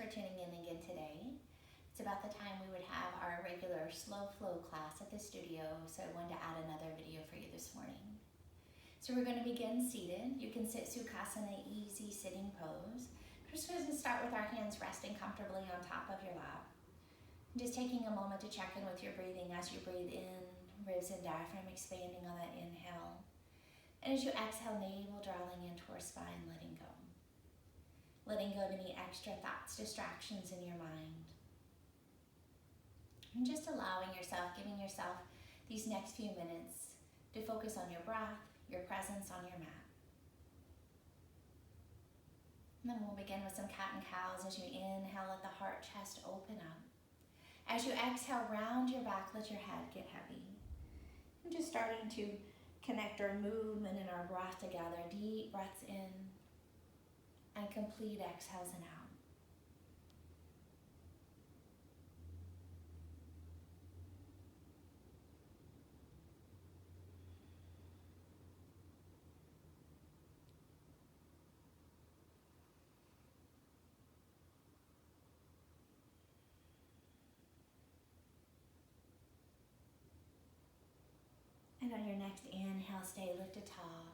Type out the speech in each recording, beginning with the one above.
for tuning in again today. It's about the time we would have our regular slow flow class at the studio, so I wanted to add another video for you this morning. So we're going to begin seated. You can sit Sukhasana, easy sitting pose. We're just going to start with our hands resting comfortably on top of your lap. Just taking a moment to check in with your breathing as you breathe in, ribs and diaphragm expanding on that inhale. And as you exhale, navel drawing in towards spine, letting go. Letting go of any extra thoughts, distractions in your mind. And just allowing yourself, giving yourself these next few minutes to focus on your breath, your presence on your mat. And then we'll begin with some cat and cows. As you inhale, let the heart, chest open up. As you exhale, round your back, let your head get heavy. And just starting to connect our movement and our breath together. Deep breaths in and complete exhales and out. And on your next inhale, stay lifted tall.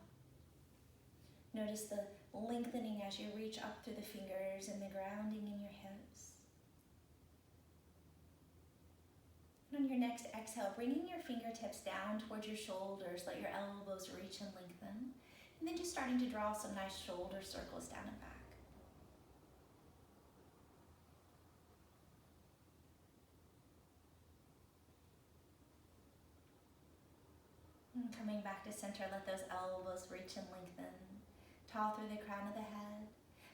Notice the lengthening as you reach up through the fingers and the grounding in your hips. And on your next exhale, bringing your fingertips down towards your shoulders, let your elbows reach and lengthen. And then just starting to draw some nice shoulder circles down and back. And coming back to center, let those elbows reach and lengthen. Tall through the crown of the head.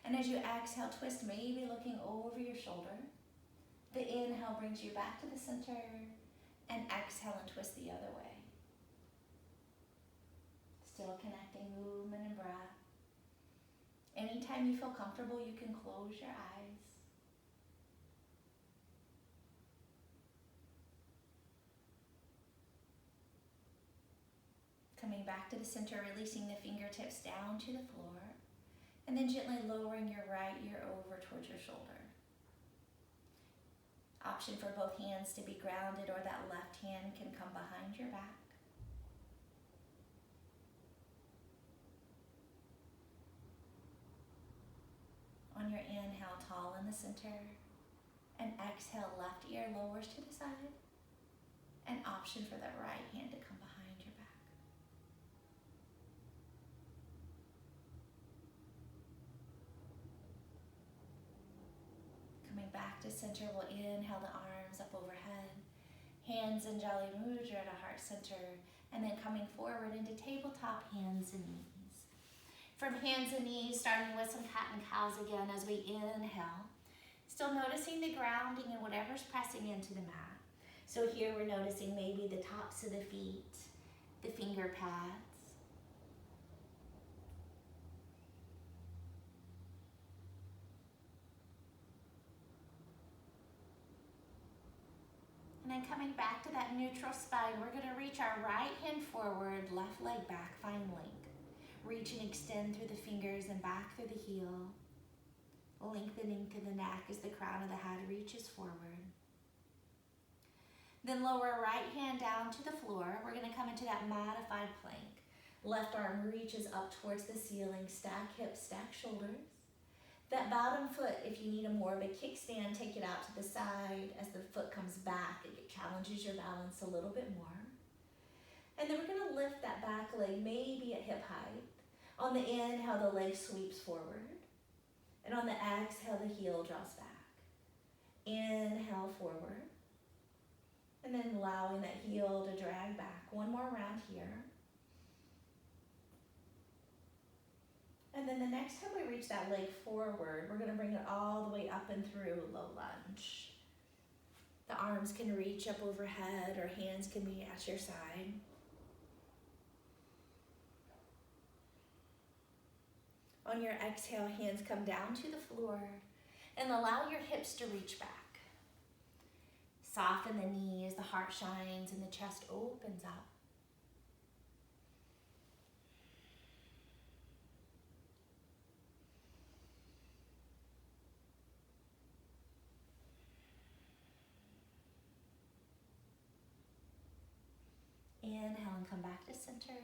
And as you exhale, twist, maybe looking over your shoulder. The inhale brings you back to the center, and exhale and twist the other way. Still connecting movement and breath. Anytime you feel comfortable, you can close your eyes. Coming back to the center, releasing the fingertips down to the floor, and then gently lowering your right ear over towards your shoulder. Option for both hands to be grounded, or that left hand can come behind your back. On your inhale, tall in the center, and exhale, left ear lowers to the side, and option for that right hand to come behind your back. Coming back to center, we'll inhale the arms up overhead, hands in Jali Mudra to heart center, and then coming forward into tabletop, hands and knees. From hands and knees, starting with some cat and cows again as we inhale. Still noticing the grounding and whatever's pressing into the mat. So here we're noticing maybe the tops of the feet, the finger pads. And then coming back to that neutral spine, we're going to reach our right hand forward, left leg back, find length. Reach and extend through the fingers and back through the heel. Lengthening through the neck as the crown of the head reaches forward. Then lower right hand down to the floor. We're going to come into that modified plank. Left arm reaches up towards the ceiling. Stack hips, stack shoulders. That bottom foot, if you need a more of a kickstand, take it out to the side. As the foot comes back, it challenges your balance a little bit more. And then we're going to lift that back leg, maybe at hip height. On the inhale, the leg sweeps forward. And on the exhale, the heel draws back. Inhale forward. And then allowing that heel to drag back. One more round here. And then the next time we reach that leg forward, we're going to bring it all the way up and through low lunge. The arms can reach up overhead, or hands can be at your side. On your exhale, hands come down to the floor and allow your hips to reach back. Soften the knees, the heart shines, and the chest opens up. Inhale and come back to center.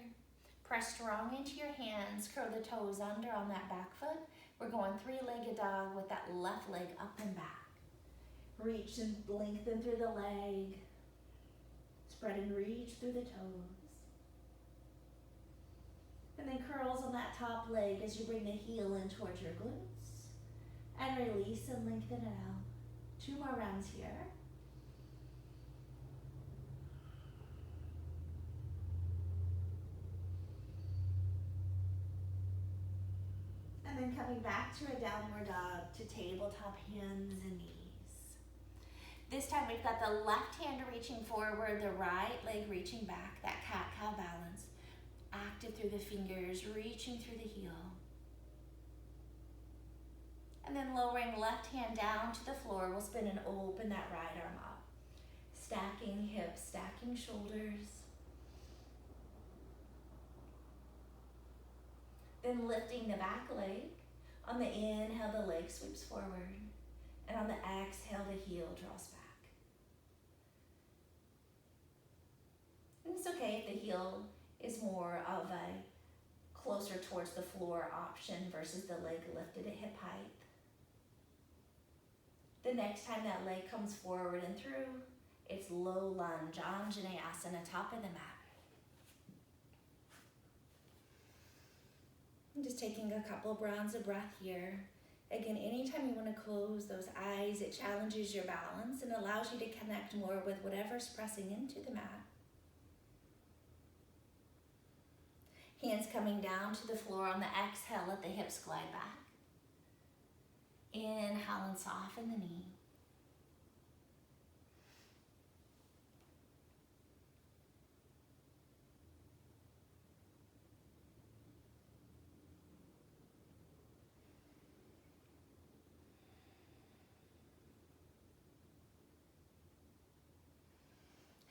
Press strong into your hands. Curl the toes under on that back foot. We're going three-legged dog with that left leg up and back. Reach and lengthen through the leg. Spread and reach through the toes. And then curls on that top leg as you bring the heel in towards your glutes. And release and lengthen it out. 2 more rounds here. And then coming back to a downward dog to tabletop hands and knees. This time we've got the left hand reaching forward, the right leg reaching back, that cat-cow balance. Active through the fingers, reaching through the heel. And then lowering left hand down to the floor, we'll spin and open that right arm up. Stacking hips, stacking shoulders. Then lifting the back leg. On the inhale, the leg sweeps forward. And on the exhale, the heel draws back. And it's okay if the heel is more of a closer towards the floor option versus the leg lifted at hip height. The next time that leg comes forward and through, it's low lunge, Anjaneyasana, top of the mat. I'm just taking a couple of rounds of breath here. Again, anytime you want to close those eyes, it challenges your balance and allows you to connect more with whatever's pressing into the mat. Hands coming down to the floor on the exhale, let the hips glide back. Inhale and soften the knee.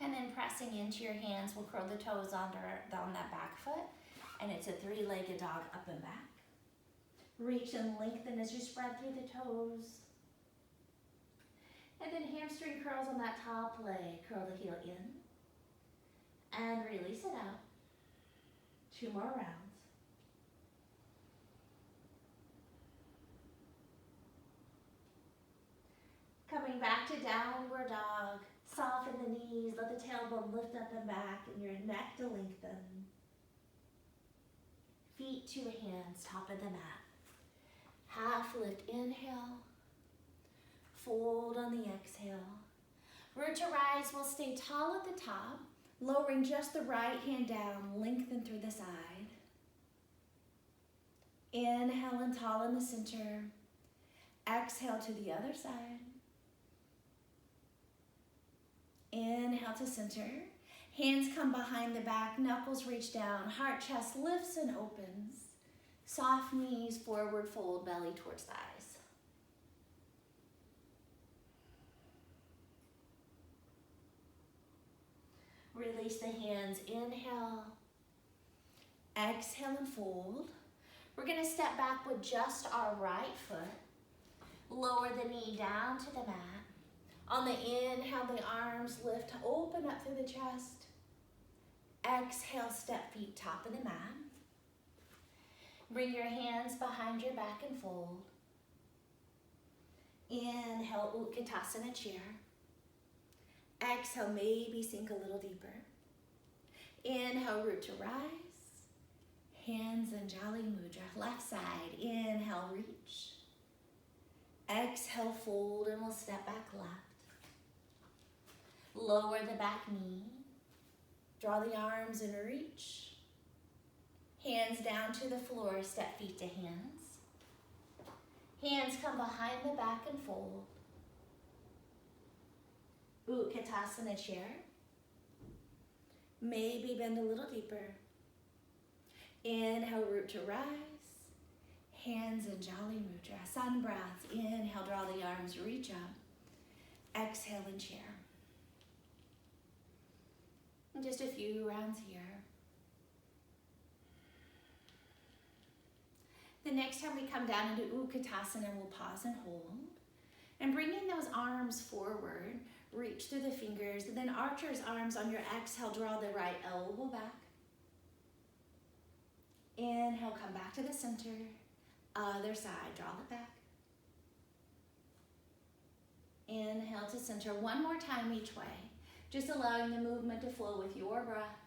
And then pressing into your hands, we'll curl the toes on that back foot. And it's a three-legged dog up and back. Reach and lengthen as you spread through the toes. And then hamstring curls on that top leg. Curl the heel in. And release it out. 2 more rounds. Coming back to downward dog. Soften the knees. Let the tailbone lift up and back and your neck to lengthen. Feet to hands, top of the mat. Half lift, inhale. Fold on the exhale. Root to rise, we'll stay tall at the top. Lowering just the right hand down, lengthen through the side. Inhale and tall in the center. Exhale to the other side. Inhale to center. Hands come behind the back, knuckles reach down, heart chest lifts and opens. Soft knees, forward fold, belly towards thighs. Release the hands, inhale. Exhale and fold. We're gonna step back with just our right foot. Lower the knee down to the mat. On the inhale, the arms lift, open up through the chest. Exhale, step feet top of the mat. Bring your hands behind your back and fold. Inhale, Utkatasana chair. Exhale, maybe sink a little deeper. Inhale, root to rise. Hands Anjali Mudra, left side. Inhale, reach. Exhale, fold, and we'll step back left. Lower the back knee. Draw the arms and reach. Hands down to the floor, step feet to hands. Hands come behind the back and fold. Utkatasana chair. Maybe bend a little deeper. Inhale, root to rise. Hands Anjali Mudra. Sun breath. Inhale, draw the arms, reach up. Exhale and chair. And just a few rounds here. The next time we come down into Utkatasana, we'll pause and hold. And bringing those arms forward, reach through the fingers, and then archer's arms on your exhale, draw the right elbow back. Inhale, come back to the center. Other side, draw it back. Inhale to center. One more time each way. Just allowing the movement to flow with your breath.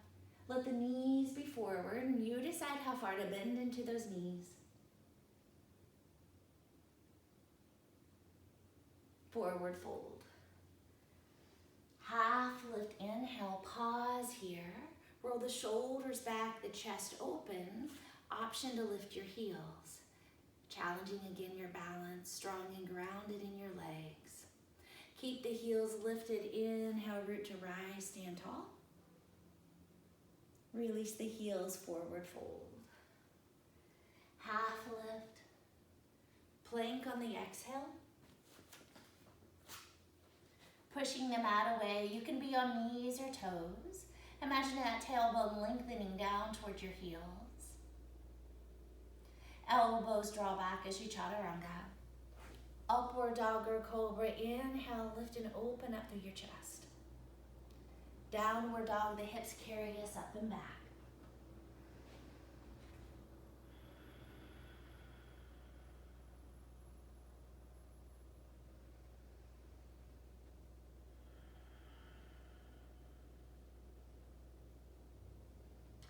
Let the knees be forward, and you decide how far to bend into those knees. Forward fold. Half lift, inhale, pause here. Roll the shoulders back, the chest open. Option to lift your heels. Challenging again your balance, strong and grounded in your legs. Keep the heels lifted, inhale, root to rise, stand tall. Release the heels, forward fold. Half lift, plank on the exhale. Pushing the mat away, you can be on knees or toes. Imagine that tailbone lengthening down towards your heels. Elbows draw back as you chaturanga. Upward dog or cobra, inhale, lift and open up through your chest. Downward dog, the hips carry us up and back.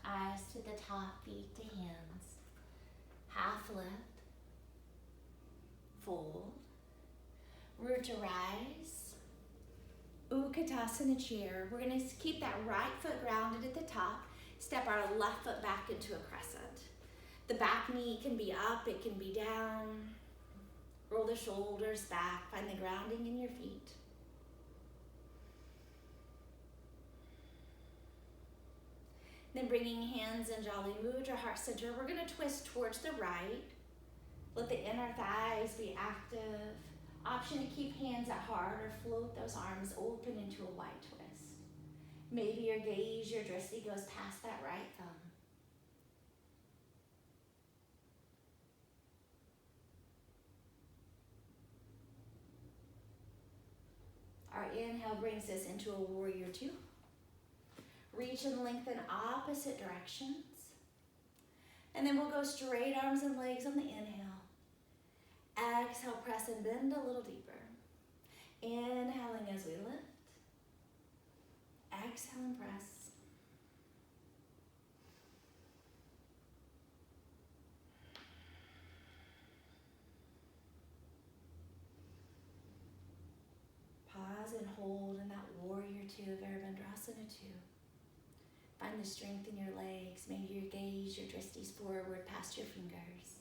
Eyes to the top, feet to hands. Half lift, fold, root to rise, Utkatasana chair. We're going to keep that right foot grounded at the top, step our left foot back into a crescent. The back knee can be up, it can be down. Roll the shoulders back, find the grounding in your feet. Then bringing hands in Jali Mudra, heart center, we're going to twist towards the right. Let the inner thighs be active. Option to keep hands at heart or float those arms open into a wide twist. Maybe your gaze, your drishti goes past that right thumb. Our inhale brings us into a warrior two. Reach and lengthen opposite directions. And then we'll go straight arms and legs on the inhale. Exhale, press and bend a little deeper. Inhaling as we lift. Exhale and press. Pause and hold in that warrior two of Amber.Gerkin 2. Find the strength in your legs. Maybe your gaze, your drishti's forward past your fingers.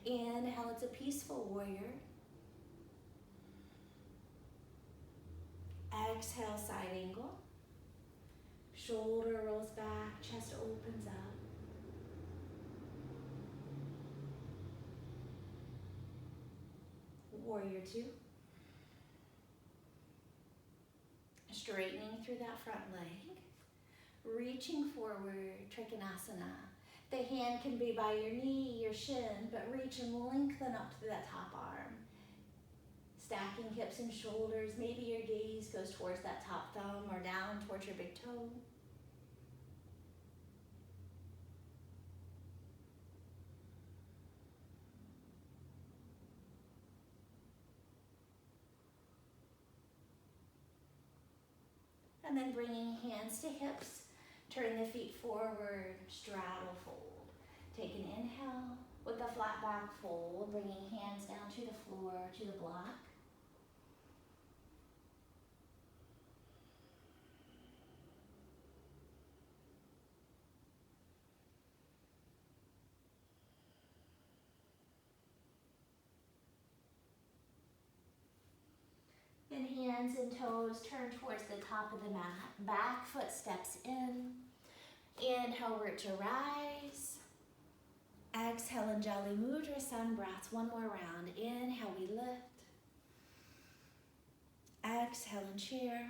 Inhale, it's a peaceful warrior. Exhale, side angle. Shoulder rolls back, chest opens up. Warrior two. Straightening through that front leg. Reaching forward, Trikonasana. The hand can be by your knee, your shin, but reach and lengthen up to that top arm. Stacking hips and shoulders. Maybe your gaze goes towards that top thumb or down towards your big toe. And then bringing hands to hips. Turn the feet forward, straddle fold. Take an inhale with a flat back fold, bringing hands down to the floor, to the block. Then hands and toes turn towards the top of the mat. Back foot steps in. Inhale, root to rise. Exhale, and Jali Mudra, sun breaths. One more round. Inhale, we lift. Exhale and chair.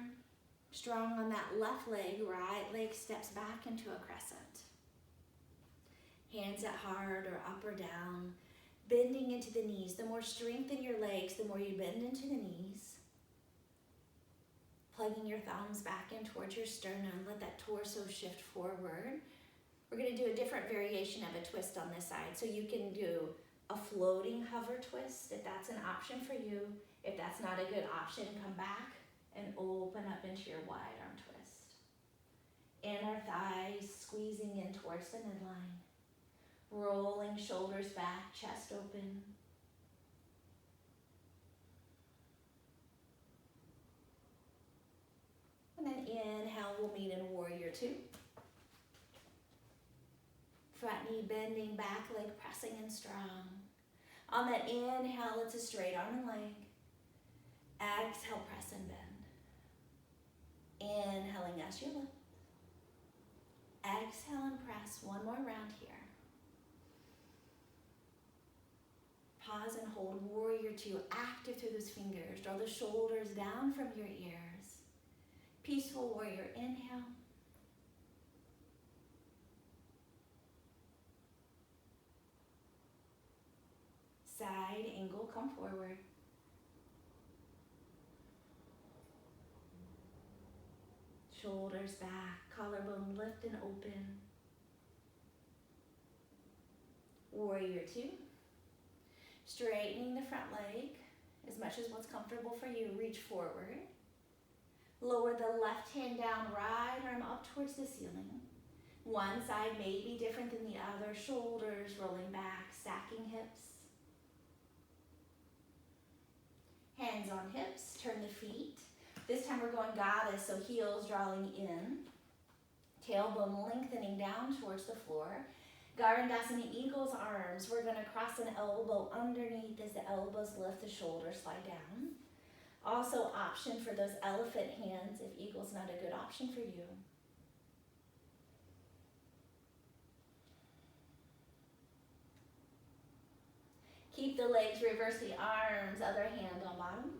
Strong on that left leg, right leg steps back into a crescent. Hands at heart or up or down. bending into the knees. The more strength in your legs, the more you bend into the knees. Plugging your thumbs back in towards your sternum. Let that torso shift forward. We're going to do a different variation of a twist on this side. So you can do a floating hover twist if that's an option for you. If that's not a good option, come back and open up into your wide arm twist. Inner thighs squeezing in towards the midline. Rolling shoulders back, chest open. And then inhale, we'll meet in warrior two. Front knee bending, back leg pressing and strong. On that inhale, it's a straight arm and leg. Exhale, press and bend. Inhaling as you lift. Exhale and press. One more round here. Pause and hold warrior two, active through those fingers. Draw the shoulders down from your ears. Peaceful warrior, inhale. Side angle, come forward. Shoulders back, collarbone lift and open. Warrior two. Straightening the front leg as much as what's comfortable for you. Reach forward. Lower the left hand down, right arm up towards the ceiling. One side may be different than the other. Shoulders rolling back, stacking hips. Hands on hips, turn the feet. This time we're going goddess, so heels drawing in. Tailbone lengthening down towards the floor. Garandasana, eagle's arms. We're going to cross an elbow underneath as the elbows lift, the shoulders slide down. Also option for those elephant hands if eagle's not a good option for you. Keep the legs, reverse the arms, other hand on bottom.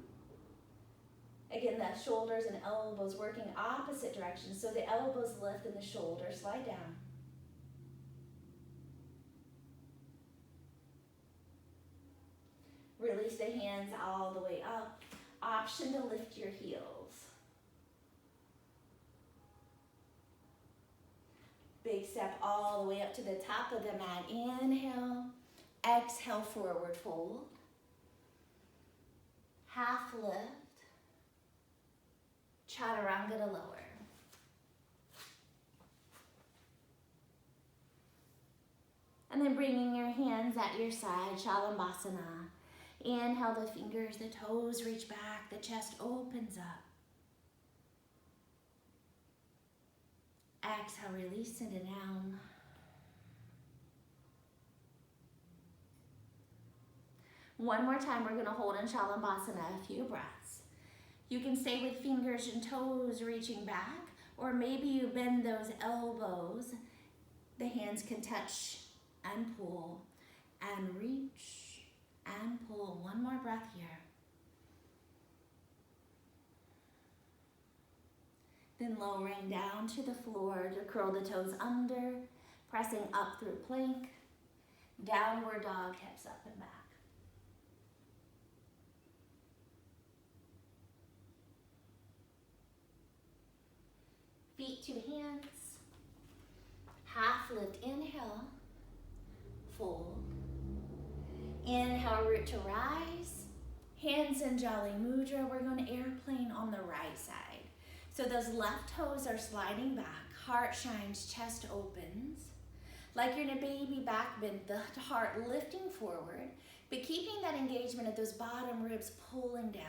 Again, the shoulders and elbows working opposite directions. So the elbows lift and the shoulders slide down. Release the hands all the way up. Option to lift your heels. Big step all the way up to the top of the mat. Inhale. Exhale, forward fold. Half lift. Chaturanga to lower. And then bringing your hands at your side, Shalabhasana. Inhale the fingers, the toes reach back, the chest opens up. Exhale, release, send it down. One more time, we're gonna hold in Shalabhasana a few breaths. You can stay with fingers and toes reaching back, or maybe you bend those elbows. The hands can touch and pull and reach and pull. One more breath here. Then lowering down to the floor to curl the toes under, pressing up through plank, downward dog, hips up and back. Feet to hands, half lift, inhale, fold. Inhale, root to rise. Hands in Jali Mudra. We're going to airplane on the right side. So those left toes are sliding back. Heart shines, chest opens. Like you're in a baby back bend, the heart lifting forward, but keeping that engagement of those bottom ribs pulling down.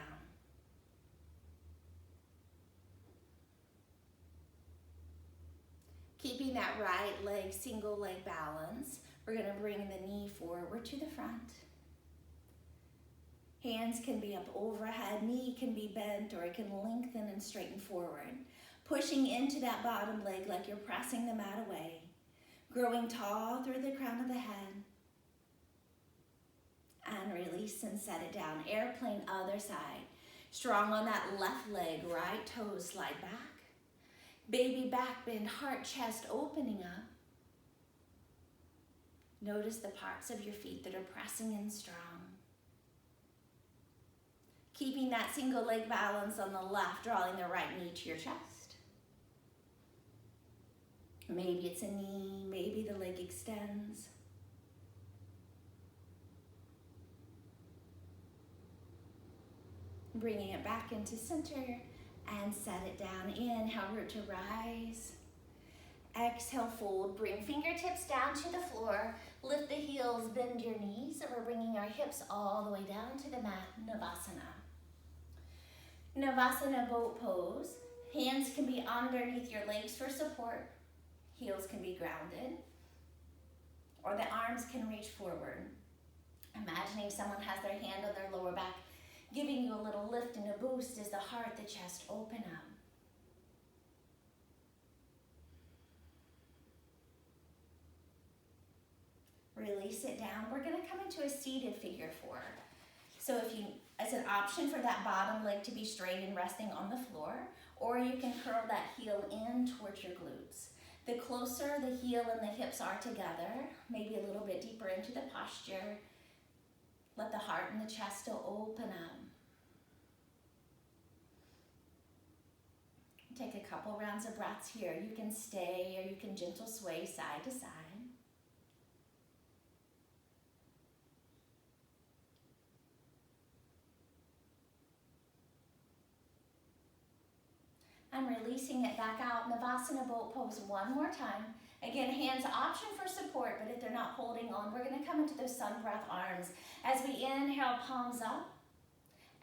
Keeping that right leg, single leg balance. We're going to bring the knee forward to the front. Hands can be up overhead, knee can be bent, or it can lengthen and straighten forward. Pushing into that bottom leg like you're pressing the mat away. Growing tall through the crown of the head. And release and set it down. Airplane other side. Strong on that left leg, right toes slide back. Baby back bend, heart, chest opening up. Notice the parts of your feet that are pressing in strong. Keeping that single leg balance on the left, drawing the right knee to your chest. Maybe it's a knee, maybe the leg extends. Bringing it back into center and set it down. Inhale, root to rise. Exhale, fold. Bring fingertips down to the floor. Lift the heels, bend your knees. And we're bringing our hips all the way down to the mat, Navasana. Navasana boat pose. Hands can be underneath your legs for support. Heels can be grounded. Or the arms can reach forward. Imagining someone has their hand on their lower back, giving you a little lift and a boost as the heart, the chest open up. Release it down. We're going to come into a seated figure four. So if you, as an option for that bottom leg to be straight and resting on the floor, or you can curl that heel in towards your glutes. The closer the heel and the hips are together, maybe a little bit deeper into the posture, let the heart and the chest still open up. Take a couple rounds of breaths here. You can stay or you can gentle sway side to side. I'm releasing it back out. Navasana boat pose one more time. Again, hands option for support, but if they're not holding on, we're going to come into those sun breath arms. As we inhale, palms up.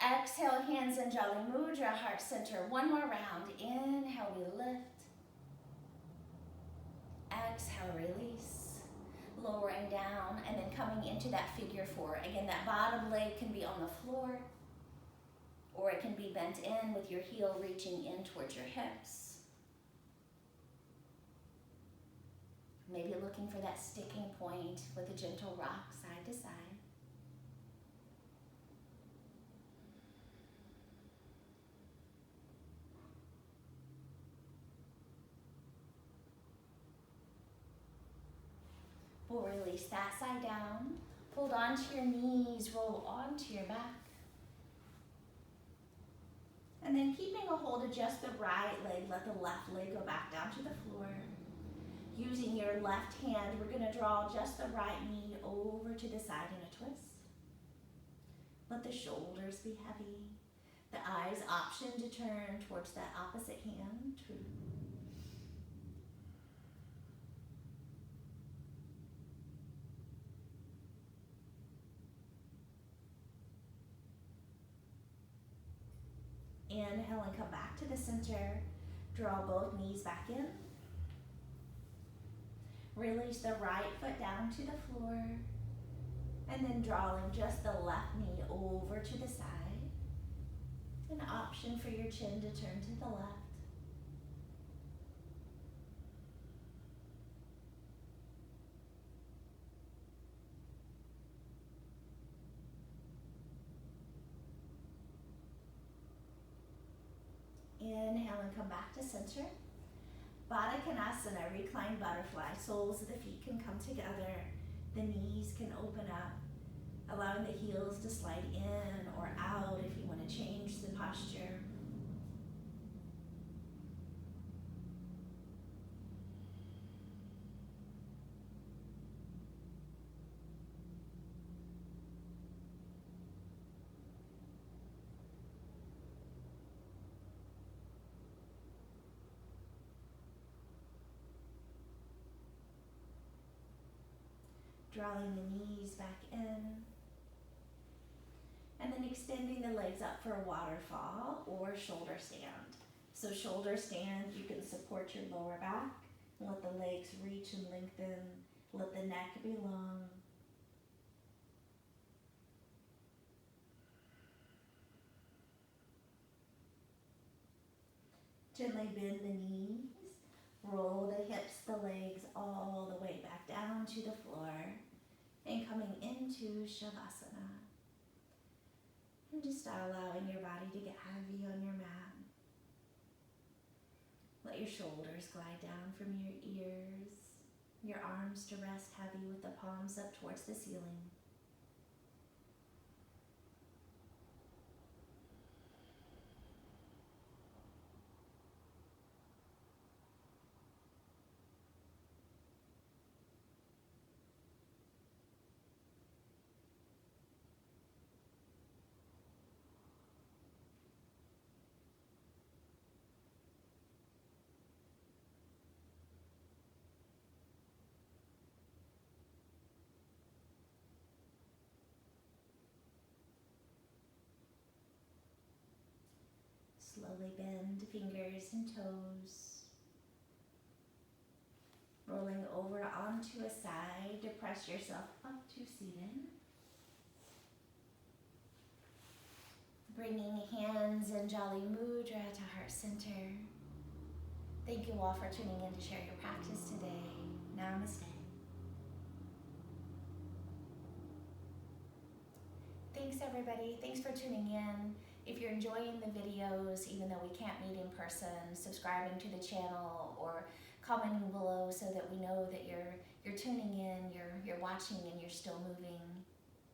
Exhale, hands in Jali Mudra, heart center. One more round. Inhale, we lift. Exhale, release. Lowering down and then coming into that figure four. Again, that bottom leg can be on the floor, or it can be bent in with your heel reaching in towards your hips. Maybe looking for that sticking point with a gentle rock side to side. We'll release that side down. Hold on to your knees, roll onto your back. And then keeping a hold of just the right leg, let the left leg go back down to the floor. Using your left hand, we're going to draw just the right knee over to the side in a twist. Let the shoulders be heavy. The eyes option to turn towards that opposite hand. Inhale and come back to the center. Draw both knees back in. Release the right foot down to the floor. And then drawing just the left knee over to the side. An option for your chin to turn to the left. Inhale and come back to center. Baddha Konasana, reclined butterfly. Soles of the feet can come together. The knees can open up, allowing the heels to slide in or out if you want to change the posture. Drawing the knees back in. And then extending the legs up for a waterfall or shoulder stand. So shoulder stand, you can support your lower back. Let the legs reach and lengthen. Let the neck be long. Gently bend the knees. Roll the hips, the legs all the way back down to the floor. And coming into Shavasana. And just allowing your body to get heavy on your mat. Let your shoulders glide down from your ears. Your arms to rest heavy with the palms up towards the ceiling. Slowly bend fingers and toes. Rolling over onto a side to press yourself up to seated. Bringing hands in Jolly Mudra to heart center. Thank you all for tuning in to share your practice today. Namaste. Thanks everybody. Thanks for tuning in. If you're enjoying the videos, even though we can't meet in person, subscribing to the channel or commenting below so that we know that you're tuning in, you're watching and you're still moving.